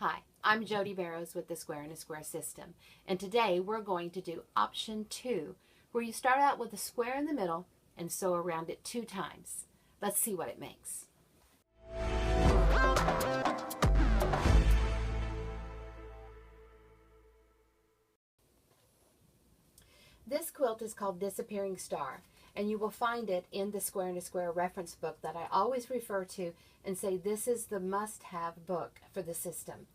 Hi, I'm Jodi Barrows with the Square in a Square system, and today we're going to do option 2, where you start out with a square in the middle and sew around it 2 times. Let's see what it makes. This quilt is called Disappearing Star, and you will find it in the Square in a Square reference book that I always refer to and say this is the must-have book for the system.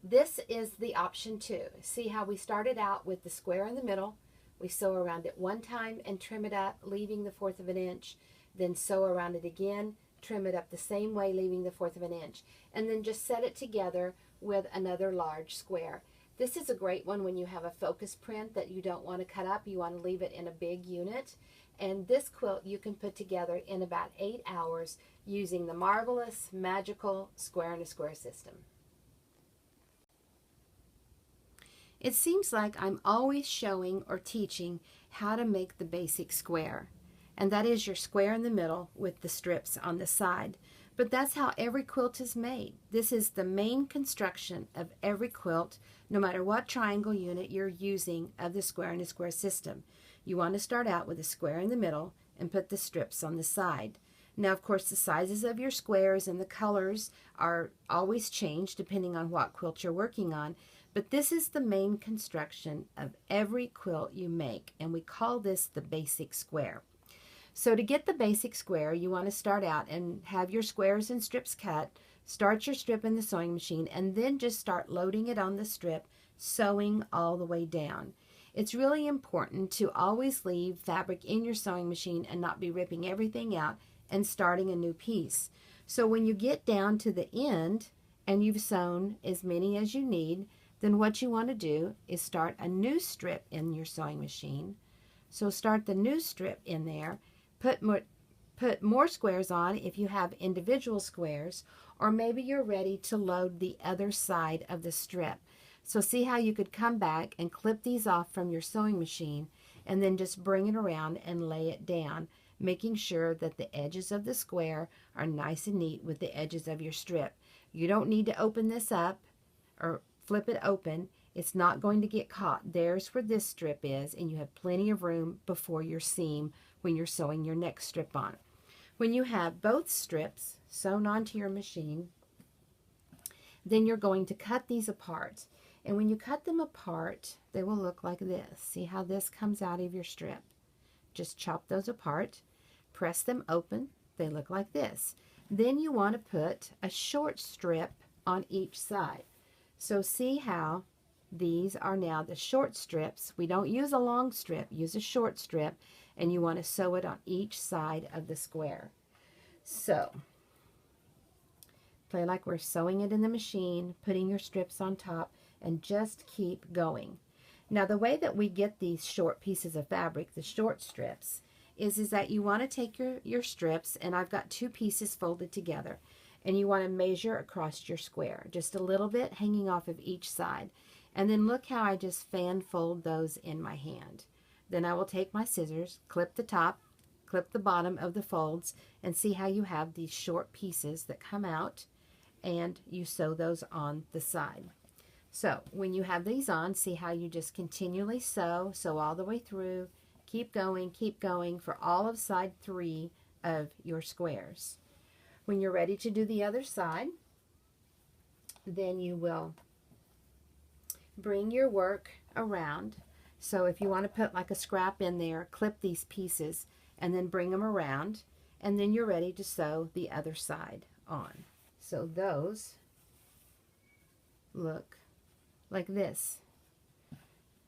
This is the option 2. See how we started out with the square in the middle. We sew around it 1 time and trim it up, leaving the 1/4 of an inch. Then sew around it again, trim it up the same way, leaving the 1/4 of an inch. And then just set it together with another large square. This is a great one when you have a focus print that you don't want to cut up. You want to leave it in a big unit. And this quilt you can put together in about 8 hours using the marvelous, magical Square in a Square system. It seems like I'm always showing or teaching how to make the basic square. And that is your square in the middle with the strips on the side. But that's how every quilt is made. This is the main construction of every quilt, no matter what triangle unit you're using of the Square in a Square system. You want to start out with a square in the middle and put the strips on the side. Now, of course, the sizes of your squares and the colors are always changed depending on what quilt you're working on, but this is the main construction of every quilt you make, and we call this the basic square. So to get the basic square, you want to start out and have your squares and strips cut, start your strip in the sewing machine, and then just start loading it on the strip, sewing all the way down. It's really important to always leave fabric in your sewing machine and not be ripping everything out and starting a new piece. So when you get down to the end and you've sewn as many as you need, then what you want to do is start a new strip in your sewing machine. So start the new strip in there, put more squares on if you have individual squares, or maybe you're ready to load the other side of the strip. So see how you could come back and clip these off from your sewing machine and then just bring it around and lay it down, making sure that the edges of the square are nice and neat with the edges of your strip. You don't need to open this up or flip it open. It's not going to get caught. There's where this strip is, and you have plenty of room before your seam when you're sewing your next strip on. When you have both strips sewn onto your machine, then you're going to cut these apart. And when you cut them apart, they will look like this. See how this comes out of your strip? Just chop those apart, press them open, they look like this. Then you want to put a short strip on each side. So see how these are now the short strips. We don't use a long strip, use a short strip, and you want to sew it on each side of the square. So play like we're sewing it in the machine, putting your strips on top, and just keep going. Now the way that we get these short pieces of fabric, the short strips, is that you want to take your strips, and I've got 2 pieces folded together, and you want to measure across your square, just a little bit hanging off of each side. And then look how I just fan fold those in my hand. Then I will take my scissors, clip the top, clip the bottom of the folds, and see how you have these short pieces that come out, and you sew those on the side. So when you have these on, see how you just continually sew all the way through, keep going for all of side 3 of your squares. When you're ready to do the other side, then you will bring your work around. So if you want to put like a scrap in there, clip these pieces and then bring them around, and then you're ready to sew the other side on. So those look like this.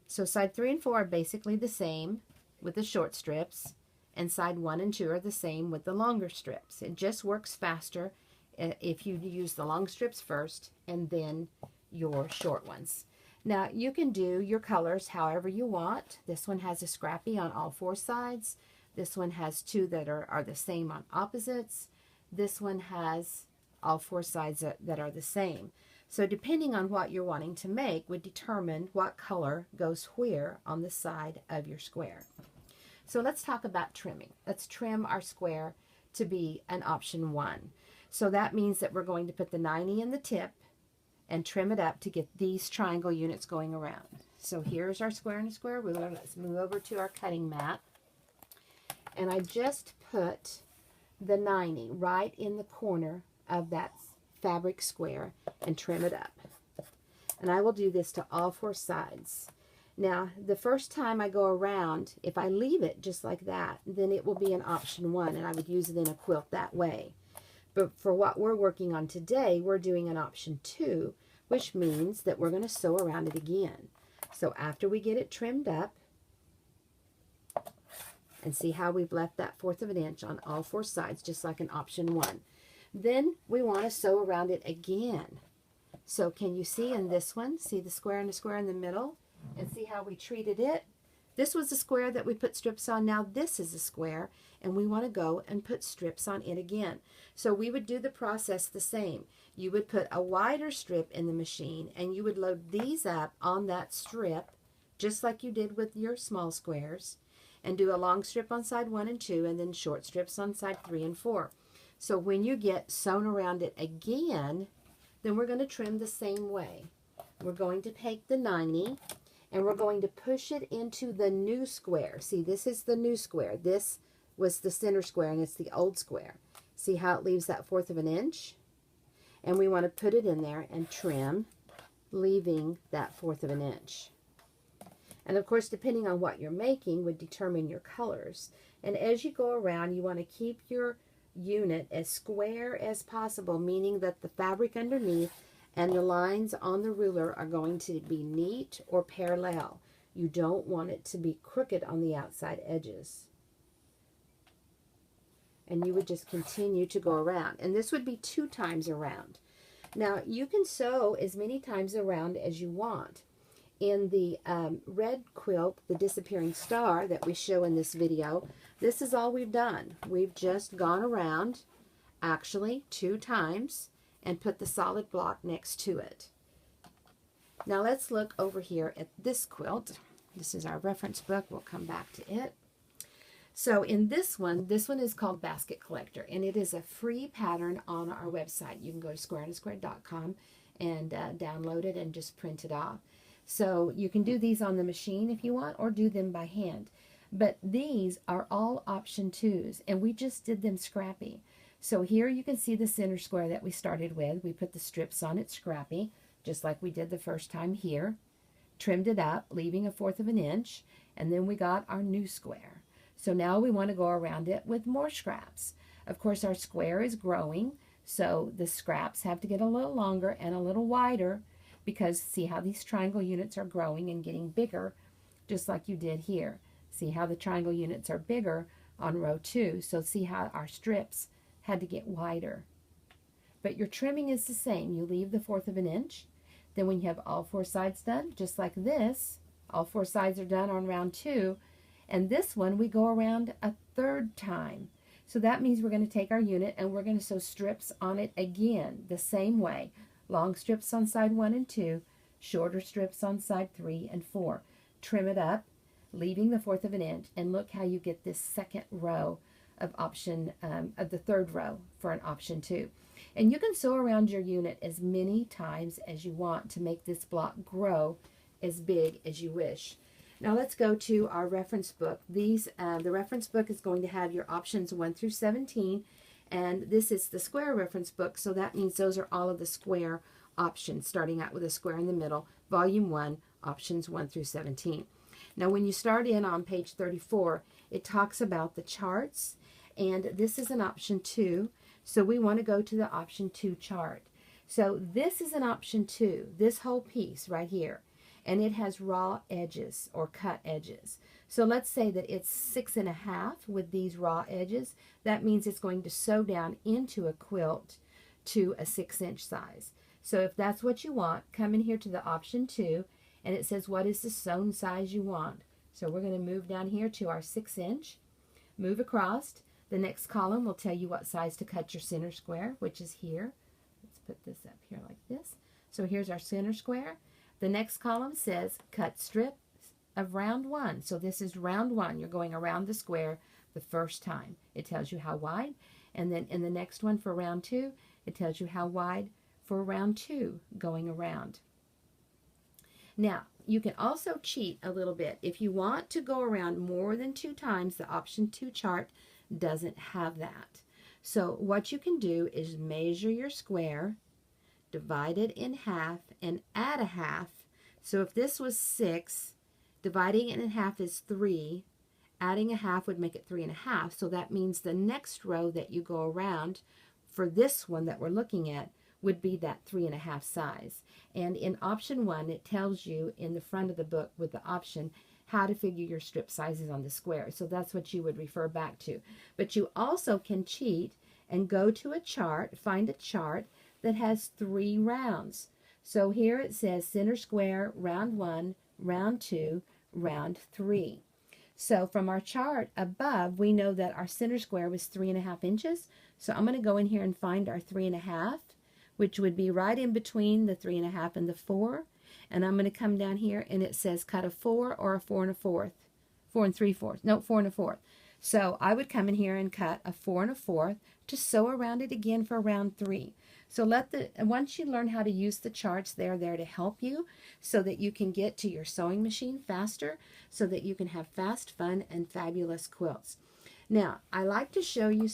So side 3 and 4 are basically the same with the short strips, and side 1 and 2 are the same with the longer strips. It just works faster if you use the long strips first and then your short ones. Now you can do your colors however you want. This one has a scrappy on all 4 sides. This one has 2 that are the same on opposites. This one has all 4 sides that are the same. So depending on what you're wanting to make would determine what color goes where on the side of your square. So let's talk about trimming. Let's trim our square to be an option 1. So that means that we're going to put the 90 in the tip and trim it up to get these triangle units going around. So here's our square and a square ruler. Let's move over to our cutting mat. And I just put the 90 right in the corner of that fabric square and trim it up. And I will do this to all 4 sides. Now, the first time I go around, if I leave it just like that, then it will be an option 1, and I would use it in a quilt that way. But for what we're working on today, we're doing an option 2, which means that we're going to sew around it again. So after we get it trimmed up, and see how we've left that 1/4 of an inch on all 4 sides, just like an option 1. Then we want to sew around it again. So can you see in this one, see the square and the square in the middle, and see how we treated it? This was the square that we put strips on. Now this is a square, and we want to go and put strips on it again. So we would do the process the same. You would put a wider strip in the machine, and you would load these up on that strip, just like you did with your small squares, and do a long strip on side 1 and 2, and then short strips on side 3 and 4. So when you get sewn around it again, then we're going to trim the same way. We're going to take the 90, and we're going to push it into the new square. See, this is the new square. This was the center square, and it's the old square. See how it leaves that 1/4 of an inch? And we want to put it in there and trim, leaving that 1/4 of an inch. And of course, depending on what you're making would determine your colors. And as you go around, you want to keep your unit as square as possible, meaning that the fabric underneath and the lines on the ruler are going to be neat or parallel. You don't want it to be crooked on the outside edges. And you would just continue to go around. And this would be 2 times around. Now, you can sew as many times around as you want. In the red quilt, the disappearing star that we show in this video, this is all we've done. We've just gone around, actually 2 times, and put the solid block next to it. Now let's look over here at this quilt. This is our reference book. We'll come back to it. So in this one is called Basket Collector, and it is a free pattern on our website. You can go to squareandsquare.com and download it and just print it off. So you can do these on the machine if you want, or do them by hand. But these are all option 2s, and we just did them scrappy. So here you can see the center square that we started with. We put the strips on it scrappy, just like we did the first time here. Trimmed it up, leaving a 1/4 of an inch, and then we got our new square. So now we want to go around it with more scraps. Of course, our square is growing, so the scraps have to get a little longer and a little wider, because see how these triangle units are growing and getting bigger, just like you did here. See how the triangle units are bigger on row 2, so see how our strips had to get wider. But your trimming is the same. You leave the 1/4 of an inch. Then when you have all 4 sides done, just like this, all 4 sides are done on round 2, and this one we go around a 3rd time. So that means we're going to take our unit and we're going to sew strips on it again, the same way. Long strips on side 1 and 2, shorter strips on side 3 and 4. Trim it up, leaving the 1/4 of an inch, and look how you get this 2nd row of the 3rd row for an option 2. And you can sew around your unit as many times as you want to make this block grow as big as you wish. Now let's go to our reference book. The reference book is going to have your options 1 through 17. And this is the square reference book, so that means those are all of the square options, starting out with a square in the middle, volume 1, options 1 through 17. Now when you start in on page 34, it talks about the charts, and this is an option 2, so we want to go to the option 2 chart. So this is an option 2, this whole piece right here, and it has raw edges or cut edges. So let's say that it's 6.5 with these raw edges. That means it's going to sew down into a quilt to a 6-inch size. So if that's what you want, come in here to the option 2, and it says what is the sewn size you want. So we're going to move down here to our 6-inch, move across. The next column will tell you what size to cut your center square, which is here. Let's put this up here like this. So here's our center square. The next column says cut strip of round 1. So this is round 1. You're going around the square the first time. It tells you how wide. And then in the next one for round 2, it tells you how wide for round 2 going around. Now, you can also cheat a little bit. If you want to go around more than 2 times, the option 2 chart doesn't have that. So what you can do is measure your square, divide it in half, and add a half. So if this was 6, dividing it in half is 3. Adding a half would make it 3.5. So that means the next row that you go around for this one that we're looking at would be that 3.5 size. And in option 1, it tells you in the front of the book with the option how to figure your strip sizes on the square. So that's what you would refer back to. But you also can cheat and go to a chart, find a chart that has 3 rounds. So here it says center square, round 1, round 2, round 3. So from our chart above, we know that our center square was 3.5 inches. So I'm going to go in here and find our 3.5, which would be right in between the 3.5 and the 4. And I'm going to come down here and it says cut a 4 or a 4 1/4. 4 3/4. No, 4 1/4. So I would come in here and cut a 4 1/4 to sew around it again for round 3. So once you learn how to use the charts, they're there to help you so that you can get to your sewing machine faster, so that you can have fast, fun, and fabulous quilts. Now, I like to show you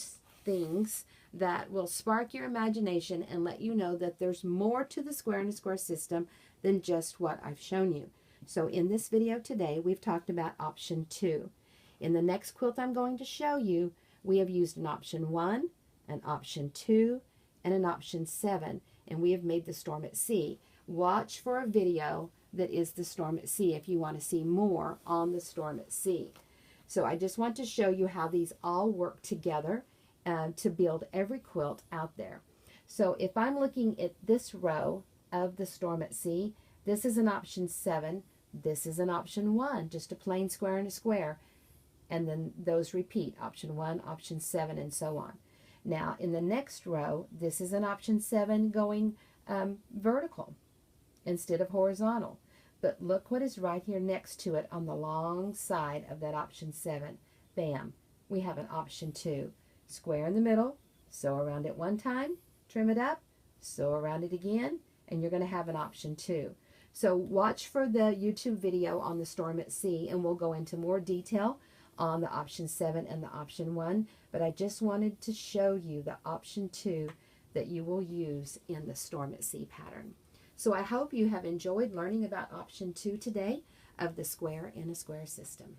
things that will spark your imagination and let you know that there's more to the square and a square system than just what I've shown you. So in this video today, we've talked about option 2. In the next quilt I'm going to show you, we have used an option 1, an option 2, and an option 7, and we have made the storm at sea. Watch for a video that is the storm at sea if you want to see more on the storm at sea. So I just want to show you how these all work together to build every quilt out there. So if I'm looking at this row of the storm at sea, this is an option 7, this is an option 1, just a plain square and a square, and then those repeat, option 1, option 7, and so on. Now, in the next row, this is an option 7 going vertical instead of horizontal. But look what is right here next to it on the long side of that option 7. Bam, we have an option 2. Square in the middle, sew around it one time, trim it up, sew around it again, and you're going to have an option 2. So watch for the YouTube video on the storm at sea, and we'll go into more detail on the option 7 and the option 1, but I just wanted to show you the option 2 that you will use in the storm at sea pattern. So I hope you have enjoyed learning about option 2 today of the square in a square system.